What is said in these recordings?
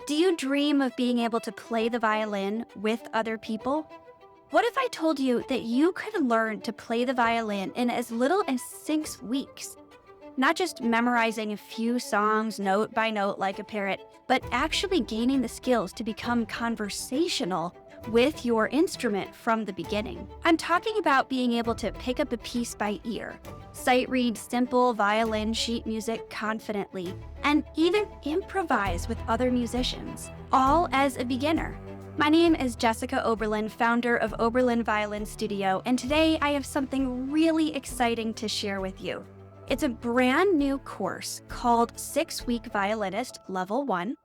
Do you dream of being able to play the violin with other people? What if I told you that you could learn to play the violin in as little as 6 weeks? Not just memorizing a few songs note by note like a parrot, but actually gaining the skills to become conversational with your instrument from the beginning. I'm talking about being able to pick up a piece by ear, sight read simple violin sheet music confidently, and even improvise with other musicians, all as a beginner. My name is Jessica Oberlin, founder of Oberlin Violin Studio, and today I have something really exciting to share with you. It's a brand new course called 6-Week Violinist Level 1,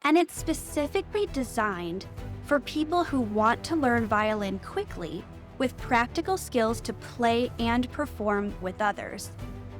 and it's specifically designed for people who want to learn violin quickly with practical skills to play and perform with others.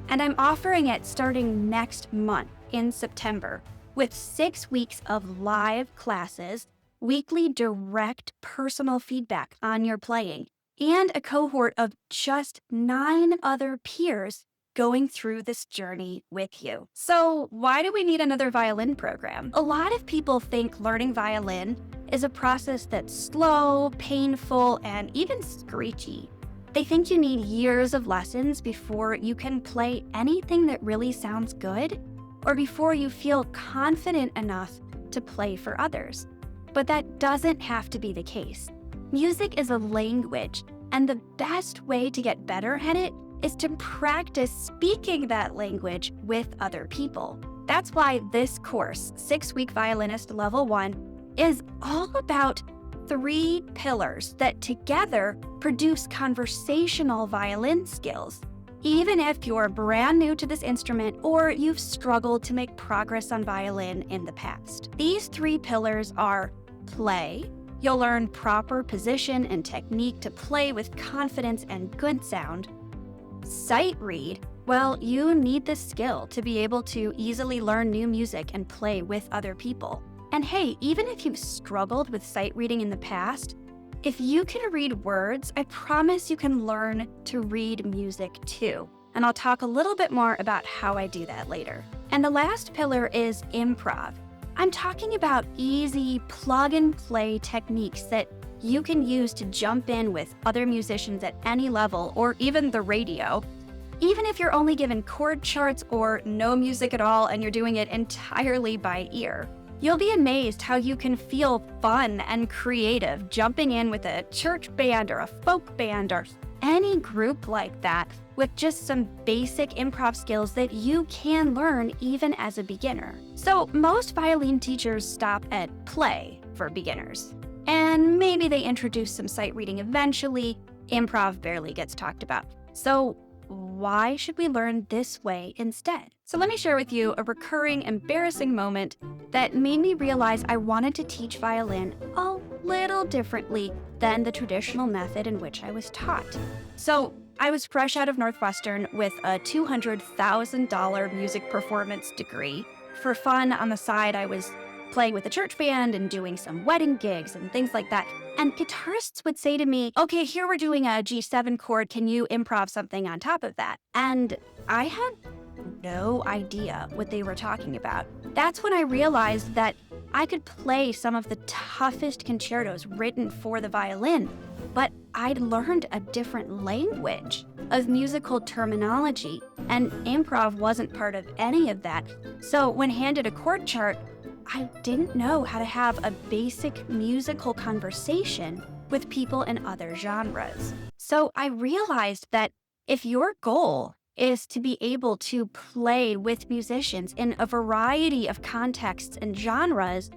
And I'm offering it starting next month in September with 6 weeks of live classes, weekly direct personal feedback on your playing, and a cohort of just 9 other peers going through this journey with you. So why do we need another violin program? A lot of people think learning violin is a process that's slow, painful, and even screechy. They think you need years of lessons before you can play anything that really sounds good, or before you feel confident enough to play for others. But that doesn't have to be the case. Music is a language, and the best way to get better at it is to practice speaking that language with other people. That's why this course, 6-Week Violinist Level 1, is all about 3 pillars that together produce conversational violin skills. Even if you're brand new to this instrument or you've struggled to make progress on violin in the past. These 3 pillars are play. You'll learn proper position and technique to play with confidence and good sound. Sight read. Well, you need this skill to be able to easily learn new music and play with other people. And hey, even if you've struggled with sight reading in the past, if you can read words, I promise you can learn to read music too. And I'll talk a little bit more about how I do that later. And the last pillar is improv. I'm talking about easy plug-and-play techniques that you can use to jump in with other musicians at any level or even the radio. Even if you're only given chord charts or no music at all and you're doing it entirely by ear. You'll be amazed how you can feel fun and creative jumping in with a church band or a folk band or any group like that with just some basic improv skills that you can learn even as a beginner. So most violin teachers stop at play for beginners. And maybe they introduce some sight reading eventually. Improv barely gets talked about. So why should we learn this way instead? So let me share with you a recurring embarrassing moment that made me realize I wanted to teach violin a little differently than the traditional method in which I was taught. So I was fresh out of Northwestern with a $200,000 music performance degree. For fun on the side, I was playing with a church band and doing some wedding gigs and things like that. And guitarists would say to me, okay, here we're doing a G7 chord. Can you improv something on top of that? And I had no idea what they were talking about. That's when I realized that I could play some of the toughest concertos written for the violin, but I'd learned a different language of musical terminology, and improv wasn't part of any of that. So when handed a chord chart, I didn't know how to have a basic musical conversation with people in other genres. So I realized that if your goal is to be able to play with musicians in a variety of contexts and genres,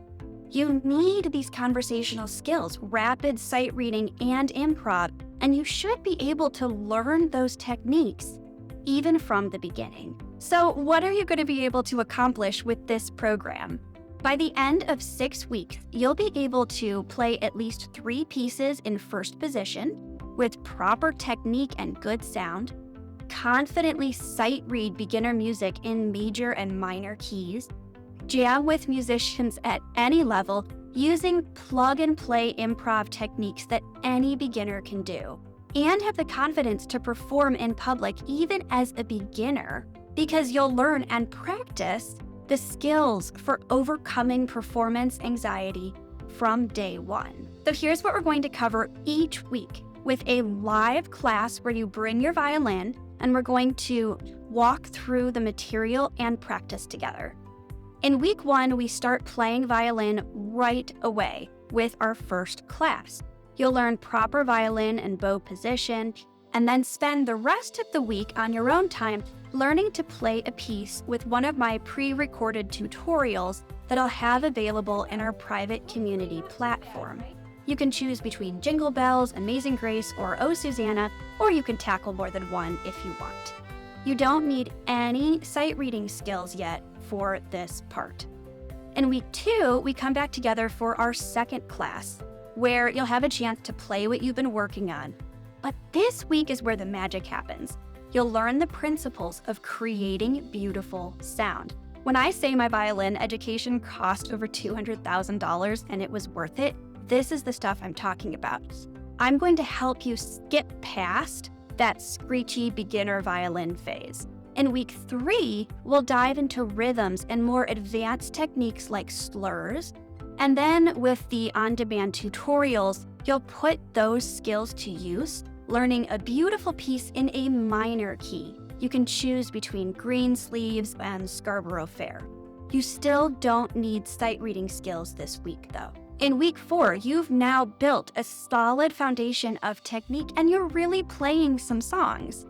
you need these conversational skills, rapid sight reading and improv, and you should be able to learn those techniques even from the beginning. So what are you going to be able to accomplish with this program? By the end of 6 weeks, you'll be able to play at least 3 pieces in first position with proper technique and good sound, confidently sight read beginner music in major and minor keys, jam with musicians at any level using plug-and-play improv techniques that any beginner can do, and have the confidence to perform in public even as a beginner because you'll learn and practice the skills for overcoming performance anxiety from day one. So here's what we're going to cover each week with a live class where you bring your violin and we're going to walk through the material and practice together. In week 1, we start playing violin right away with our first class. You'll learn proper violin and bow position, and then spend the rest of the week on your own time learning to play a piece with one of my pre-recorded tutorials that I'll have available in our private community platform. You can choose between Jingle Bells, Amazing Grace, or Oh Susanna, or you can tackle more than one if you want. You don't need any sight reading skills yet for this part. In week 2, we come back together for our second class, where you'll have a chance to play what you've been working on. But this week is where the magic happens. You'll learn the principles of creating beautiful sound. When I say my violin education cost over $200,000 and it was worth it, this is the stuff I'm talking about. I'm going to help you skip past that screechy beginner violin phase. In week 3, we'll dive into rhythms and more advanced techniques like slurs. And then with the on-demand tutorials, you'll put those skills to use, learning a beautiful piece in a minor key. You can choose between Greensleeves and Scarborough Fair. You still don't need sight reading skills this week though. In week 4, you've now built a solid foundation of technique and you're really playing some songs.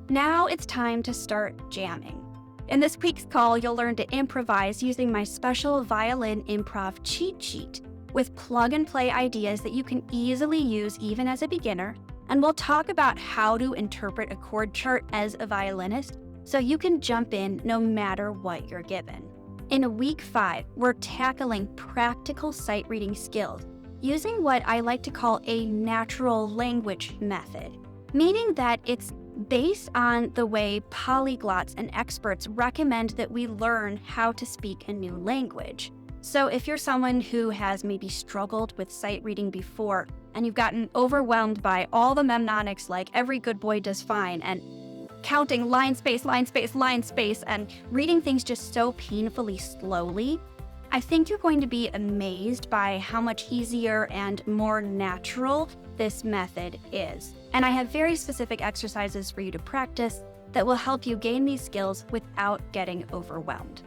Now it's time to start jamming. In this week's call, you'll learn to improvise using my special violin improv cheat sheet with plug-and-play ideas that you can easily use even as a beginner, and we'll talk about how to interpret a chord chart as a violinist so you can jump in no matter what you're given. In week 5, we're tackling practical sight reading skills using what I like to call a natural language method, meaning that it's based on the way polyglots and experts recommend that we learn how to speak a new language. So if you're someone who has maybe struggled with sight reading before and you've gotten overwhelmed by all the mnemonics like every good boy does fine and counting line space, line space, line space, and reading things just so painfully slowly, I think you're going to be amazed by how much easier and more natural this method is. And I have very specific exercises for you to practice that will help you gain these skills without getting overwhelmed.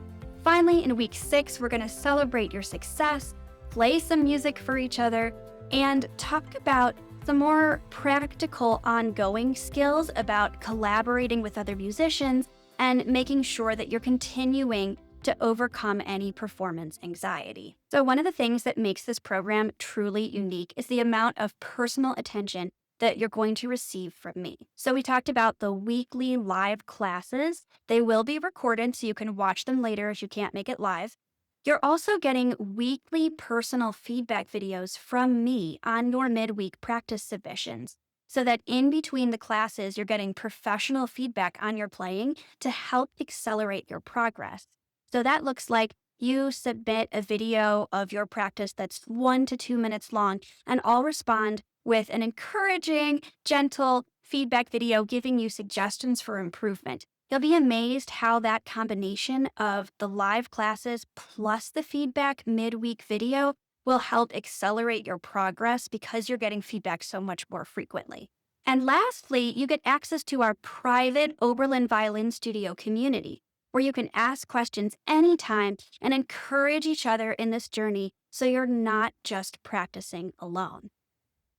Finally, in week 6, we're going to celebrate your success, play some music for each other, and talk about some more practical ongoing skills about collaborating with other musicians and making sure that you're continuing to overcome any performance anxiety. So one of the things that makes this program truly unique is the amount of personal attention that you're going to receive from me. So we talked about the weekly live classes. They will be recorded so you can watch them later if you can't make it live. You're also getting weekly personal feedback videos from me on your midweek practice submissions, so that in between the classes, you're getting professional feedback on your playing to help accelerate your progress. So that looks like you submit a video of your practice that's 1 to 2 minutes long, and I'll respond with an encouraging, gentle feedback video giving you suggestions for improvement. You'll be amazed how that combination of the live classes plus the feedback midweek video will help accelerate your progress because you're getting feedback so much more frequently. And lastly, you get access to our private Oberlin Violin Studio community, where you can ask questions anytime and encourage each other in this journey so you're not just practicing alone.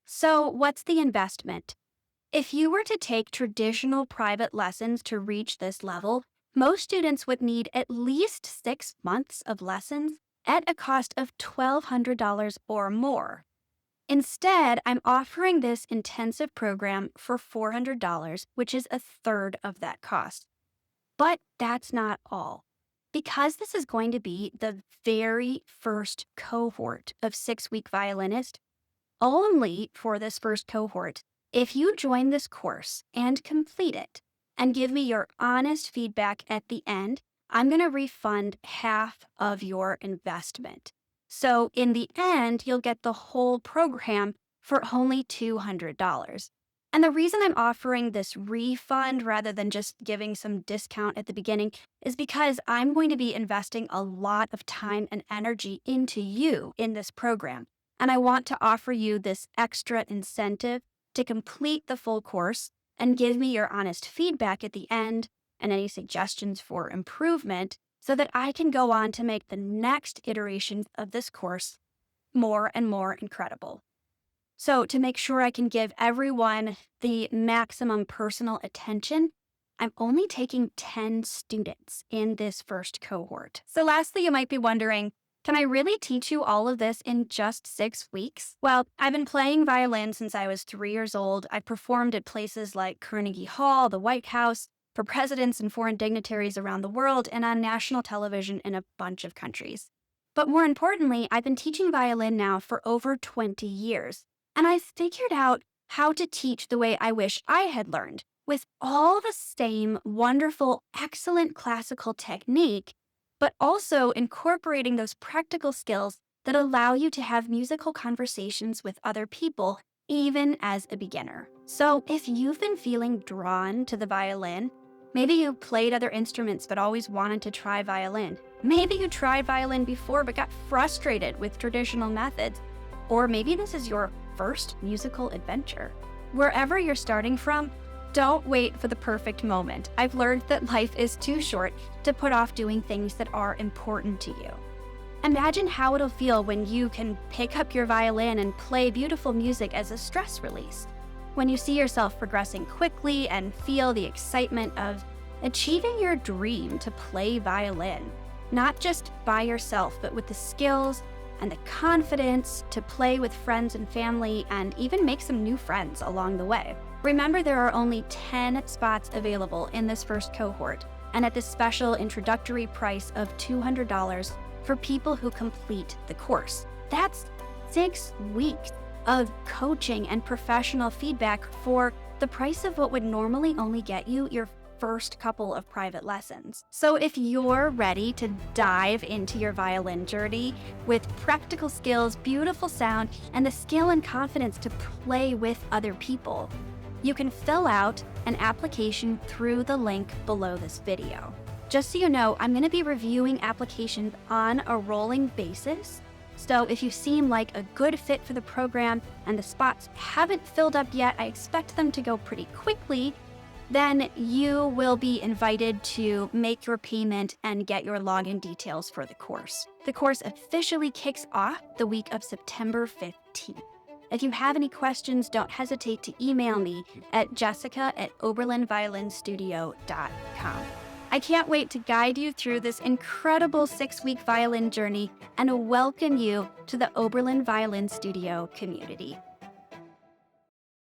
So what's the investment? If you were to take traditional private lessons to reach this level, most students would need at least 6 months of lessons at a cost of $1,200 or more. Instead, I'm offering this intensive program for $400, which is a third of that cost. But that's not all. Because this is going to be the very first cohort of 6-week Violinist, only for this first cohort, if you join this course and complete it and give me your honest feedback at the end, I'm going to refund half of your investment. So in the end, you'll get the whole program for only $200. And the reason I'm offering this refund rather than just giving some discount at the beginning is because I'm going to be investing a lot of time and energy into you in this program. And I want to offer you this extra incentive to complete the full course and give me your honest feedback at the end and any suggestions for improvement so that I can go on to make the next iterations of this course more and more incredible. So, to make sure I can give everyone the maximum personal attention, I'm only taking 10 students in this first cohort. So, lastly, you might be wondering, can I really teach you all of this in just 6 weeks? Well, I've been playing violin since I was 3 years old. I've performed at places like Carnegie Hall, the White House, for presidents and foreign dignitaries around the world, and on national television in a bunch of countries. But more importantly, I've been teaching violin now for over 20 years. And I figured out how to teach the way I wish I had learned, with all the same wonderful, excellent classical technique, but also incorporating those practical skills that allow you to have musical conversations with other people, even as a beginner. So if you've been feeling drawn to the violin, maybe you played other instruments but always wanted to try violin. Maybe you tried violin before but got frustrated with traditional methods. Or maybe this is your first musical adventure. Wherever you're starting from, don't wait for the perfect moment. I've learned that life is too short to put off doing things that are important to you. Imagine how it'll feel when you can pick up your violin and play beautiful music as a stress release. When you see yourself progressing quickly and feel the excitement of achieving your dream to play violin, not just by yourself, but with the skills and the confidence to play with friends and family and even make some new friends along the way. Remember, there are only 10 spots available in this first cohort, and at this special introductory price of $200 for people who complete the course. That's 6 weeks of coaching and professional feedback for the price of what would normally only get you your first couple of private lessons. So if you're ready to dive into your violin journey with practical skills, beautiful sound, and the skill and confidence to play with other people, you can fill out an application through the link below this video. Just so you know, I'm going to be reviewing applications on a rolling basis. So if you seem like a good fit for the program and the spots haven't filled up yet, I expect them to go pretty quickly, then you will be invited to make your payment and get your login details for the course. The course officially kicks off the week of September 15th. If you have any questions, don't hesitate to email me at jessica@oberlinviolinstudio.com. I can't wait to guide you through this incredible 6-week violin journey and welcome you to the Oberlin Violin Studio community.